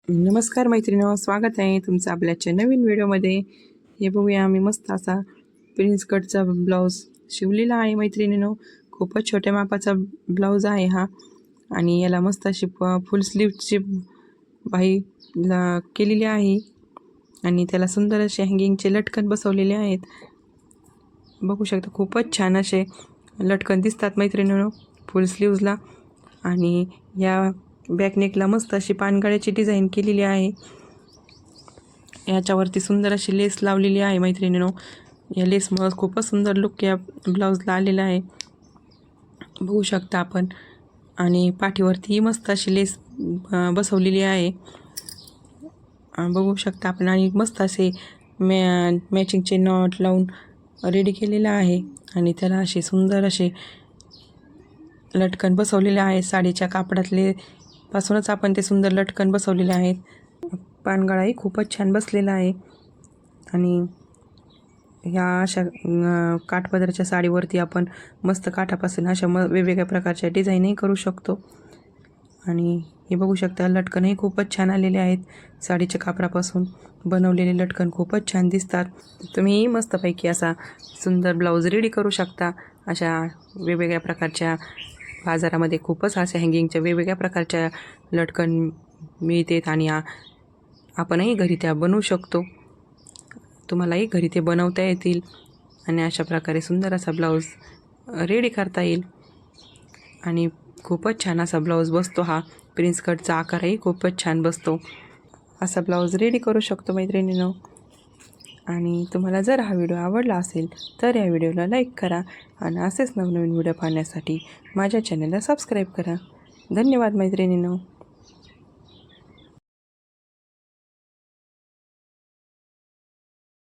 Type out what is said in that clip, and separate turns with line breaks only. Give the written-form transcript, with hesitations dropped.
नमस्कार मैत्रिणींनो, स्वागत आहे तुमचं आपल्याच्या नवीन व्हिडिओमध्ये. हे बघूया, आम्ही मस्त असा प्रिन्स कटचा ब्लाऊज शिवलेला आहे मैत्रिणींनो. खूपच छोट्या मापाचा ब्लाऊज आहे हा, आणि याला मस्त अशी फुल स्लीवची बाही केलेली आहे, आणि त्याला सुंदर असे हँगिंगचे लटकन बसवलेले आहेत. बघू शकता, खूपच छान असे लटकन दिसतात मैत्रिणींनो फुल स्लीव्जला. आणि या बॅकनेकला मस्त अशी पानगळ्याची डिझाईन केलेली आहे. याच्यावरती सुंदर अशी लेस लावलेली आहे मैत्रिणींनो. या लेसमुळे खूपच सुंदर लुक या ब्लाऊजला आलेला आहे, बघू शकता आपण. आणि पाठीवरती मस्त अशी लेस बसवलेली आहे, बघू शकता आपण. आणि मस्त असे मॅचिंगचे नॉट लावून रेडी केलेला आहे, आणि त्याला असे सुंदर असे लटकन बसवलेले आहे. साडीच्या कापडातले पासूनच आपण ते सुंदर लटकन बसवलेले आहेत. पानगळाही खूपच छान बसलेला आहे. आणि ह्या अशा काठपदराच्या साडीवरती आपण मस्त काठापासून अशा वेगवेगळ्या प्रकारच्या डिझाईनही करू शकतो. आणि हे बघू शकता, लटकनही खूपच छान आलेले आहेत. साडीच्या कापडापासून बनवलेले लटकन खूपच छान दिसतात. तुम्ही मस्तपैकी असा सुंदर ब्लाऊज रेडी करू शकता. अशा वेगवेगळ्या प्रकारच्या बाजारामध्ये खूपच असे हँगिंगच्या वेगवेगळ्या प्रकारच्या लटकन मिळतात, आणि आपणही घरी त्या बनवू शकतो. तुम्हालाही घरी ते बनवता येतील, आणि अशा प्रकारे सुंदर असा ब्लाऊज रेडी करता येईल. आणि खूपच छान असा ब्लाऊज बसतो हा. प्रिन्स कटचा आकारही खूपच छान बसतो. असा ब्लाऊज रेडी करू शकतो मैत्रिणींनो. आणि तुम्हाला जर हा व्हिडिओ आवडला असेल तर या व्हिडिओला लाईक करा, आणि असेच नवनवीन व्हिडिओ पाहण्यासाठी माझ्या चॅनलला सबस्क्राईब करा. धन्यवाद मैत्रिणींनो.